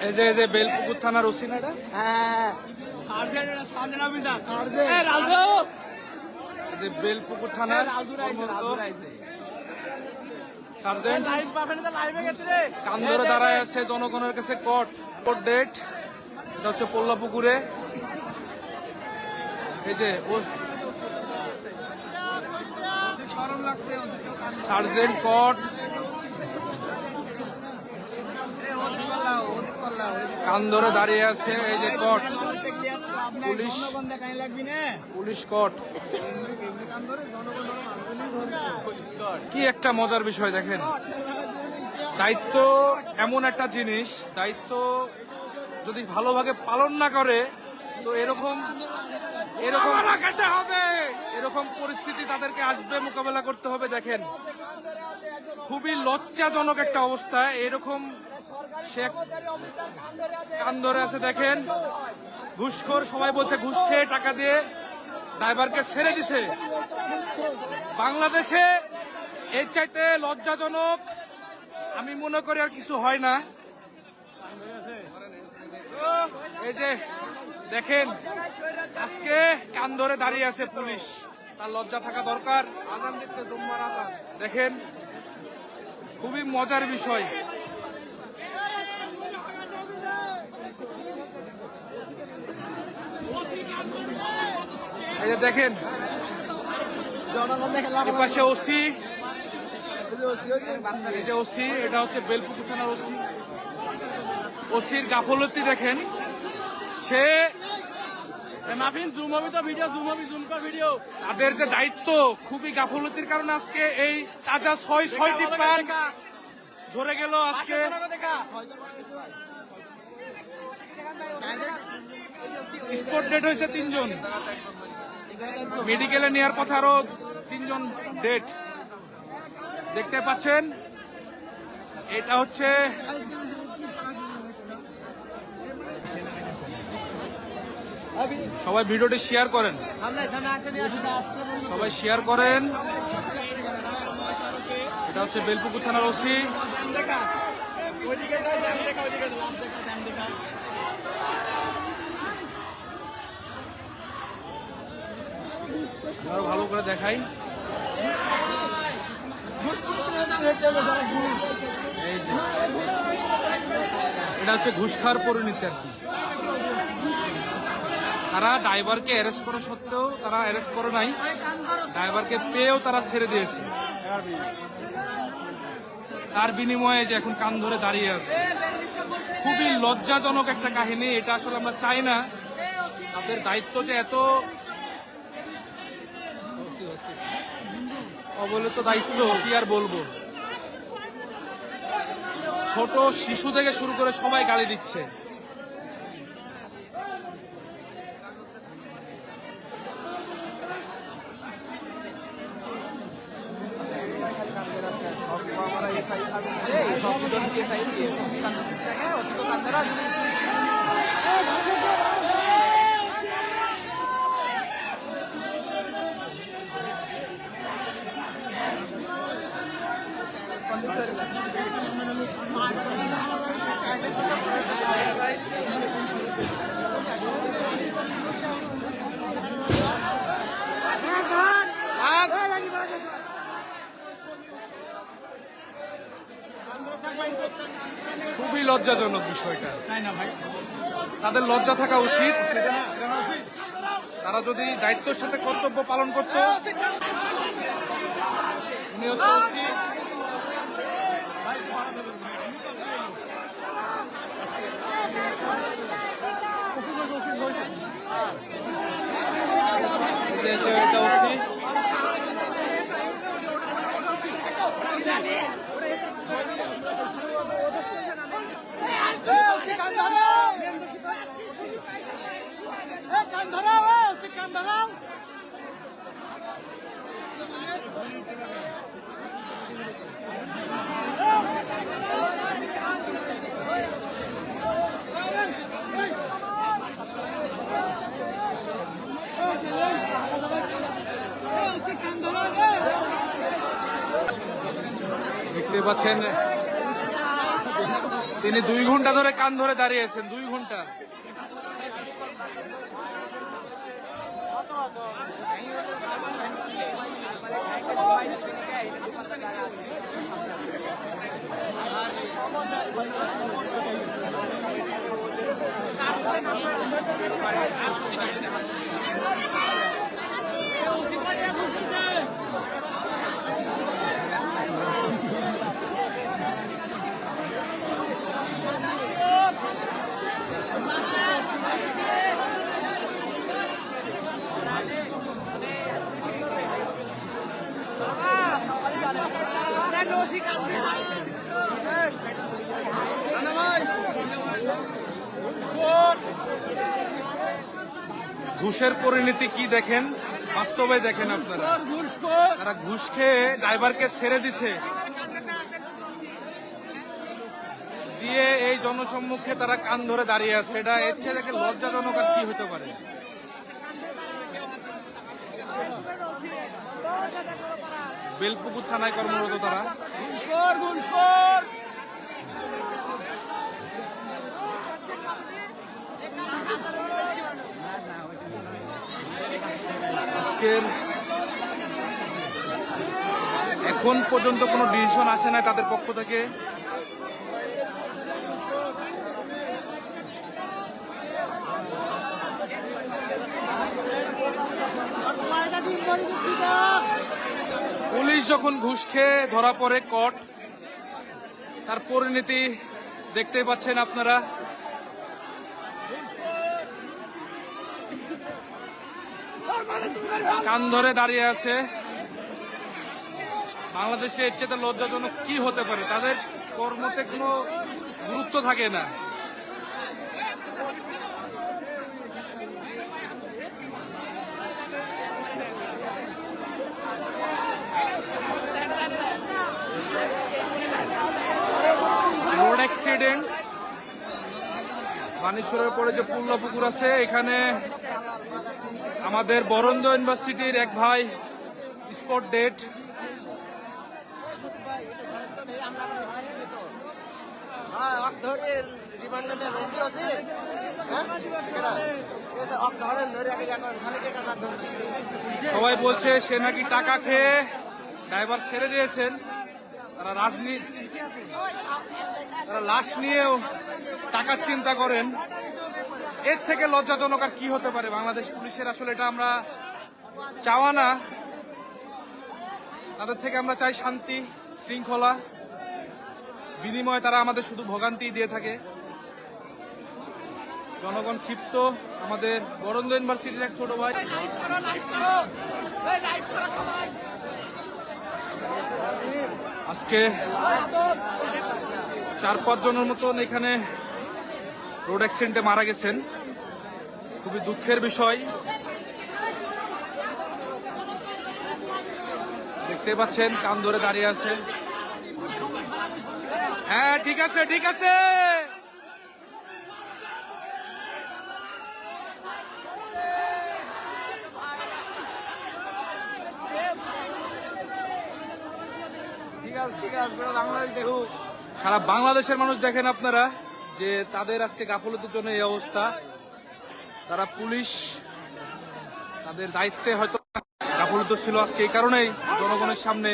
এই যে বেলপুকুর থানার ওসি না এটা? যে বেলপুকুর থানার সার্জেন্ট কান ধরে দাঁড়ায় আছে জনগণের কাছে কোর্ট ডেট। এটা হচ্ছে পোল্লাপুকুরে। এই যে সার্জেন্ট কোর্ট কান ধরে দাঁড়িয়ে আছে। এই যে কোর্ট পুলিশ কোর্ট। কি একটা মজার বিষয় দেখেন। দায়িত্ব এমন একটা জিনিস, দায়িত্ব যদি ভালোভাবে পালন না করে তো এরকম পরিস্থিতি তাদেরকে আসবে, মোকাবেলা করতে হবে। দেখেন খুবই লজ্জাজনক একটা অবস্থা। এরকম সে কান ধরে আছে। দেখেন ঘুষখোর, সবাই বলছে ঘুষ খেয়ে টাকা দিয়ে ড্রাইভারকে ছেড়ে দিছে। বাংলাদেশে এর চাইতে লজ্জাজনক আমি মনে করি আর কিছু হয় না। এই যে দেখেন আজকে কান ধরে দাঁড়িয়ে আছে পুলিশ, তার লজ্জা থাকা দরকার। আজান দিচ্ছে জুম্মার আজান। দেখেন খুবই মজার বিষয়। এই যে দেখেন এপাশে ওসি, এই যে ওসি, এটা হচ্ছে বেলপুকুর থানার ওসি। ওসির গাফলতি দেখেন। সে তাদের যে দায়িত্ব, খুবই গাফলতির কারণে আজকে এই তাজা ছয়টি প্রাণ ঝরে গেল। আজকে স্পট ডেট হয়েছে 3 জন, মেডিকেলে নেওয়ার কথা আরো 3 জন ডেট। দেখতে পাচ্ছেন এটা হচ্ছে সবাই ভিডিওটি শেয়ার করেন, সবাই শেয়ার করেন। এটা হচ্ছে বেলপুকুর থানার ওসি। আরো ভালো করে দেখাই। এটা হচ্ছে ঘুষ খাওয়ার পরিণতি আর কি। তারা ড্রাইভারকে অ্যারেস্ট করা সত্ত্বেও তারা অ্যারেস্ট করে নাই, ড্রাইভারকে পেয়েও তারা ছেড়ে দিয়েছে। তার বিনিময়ে যে এখন কান ধরে দাঁড়িয়ে আছে, খুবই লজ্জাজনক একটা কাহিনী। এটা আসলে আমরা চাই না। তাদের দায়িত্ব যে এত অবহেলিত দায়িত্ব, কি আর বলবো। ছোট শিশু থেকে শুরু করে সবাই গালি দিচ্ছে। খুবই লজ্জাজনক বিষয়টা, তাই না ভাই? তাদের লজ্জা থাকা উচিত। তারা যদি দায়িত্বের সাথে কর্তব্য পালন করত। উনি হচ্ছে ওসি। এটা ওসি। দেখতে পাচ্ছেন তিনি 2 ঘন্টা ধরে কান ধরে দাঁড়িয়ে আছেন, 2 ঘন্টা। ঘুষের পরিণতি কি দেখেন, বাস্তবে দেখেন আপনারা। তারা ঘুষ খেয়ে ড্রাইভারকে ছেড়ে দিছে, দিয়ে এই জনসম্মুখে তারা কান ধরে দাঁড়িয়ে আছে। এটা এর চেয়ে দেখে লজ্জাজনক আর কি হতে পারে। বেলপুকুর থানায় কর্মরত তারা। আজকের এখন পর্যন্ত কোনো ডিসিশন আসে না তাদের পক্ষ থেকে। পুলিশ যখন ঘুষ খেয়ে ধরা পড়ে কট, তার পরিণতি দেখতেই পাচ্ছেন আপনারা। কান ধরে দাঁড়িয়ে আছে। বাংলাদেশে এর চেয়ে লজ্জাজনক কি হতে পারে? তাদের কর্মতে কোনো গুরুত্ব থাকে না। রোড অ্যাক্সিডেন্ট, বানেশ্বরের পরে যে পুল্লা পুকুর আছে, এখানে আমাদের বরেন্দ্র ইউনিভার্সিটির এক ভাই স্পট ডেট। সবাই বলছে সে নাকি টাকা খেয়ে ড্রাইভার ছেড়ে দিয়েছেন। তারা লাশ নিয়েও টাকার চিন্তা করেন। এর থেকে লজ্জাজনক আর কি হতে পারে? বাংলাদেশ পুলিশের আসলে এটা আমরা চাওয়া না। তাদের থেকে আমরা চাই শান্তি শৃঙ্খলা, বিনিময়ে তারা আমাদের শুধু ভোগান্তি দিয়ে থাকে। জনগণ ক্ষিপ্ত। আমাদের বরেন্দ্র ইউনিভার্সিটির এক ছোট ভাই, আজকে 4-5 জনের মতন এখানে রোড অ্যাক্সিডেন্টে মারা গেছেন। খুবই দুঃখের বিষয়। দেখতে পাচ্ছেন কান ধরে দাঁড়িয়ে আছে। হ্যাঁ, ঠিক আছে, ঠিক আছে। সারা বাংলাদেশের মানুষ দেখেন আপনারা যে তাদের আজকে গাফলতির জন্য এই অবস্থা। তারা পুলিশ তাদের দায়িত্বে হয়তো গাফলতি ছিল, আজকে এই কারণেই জনগণের সামনে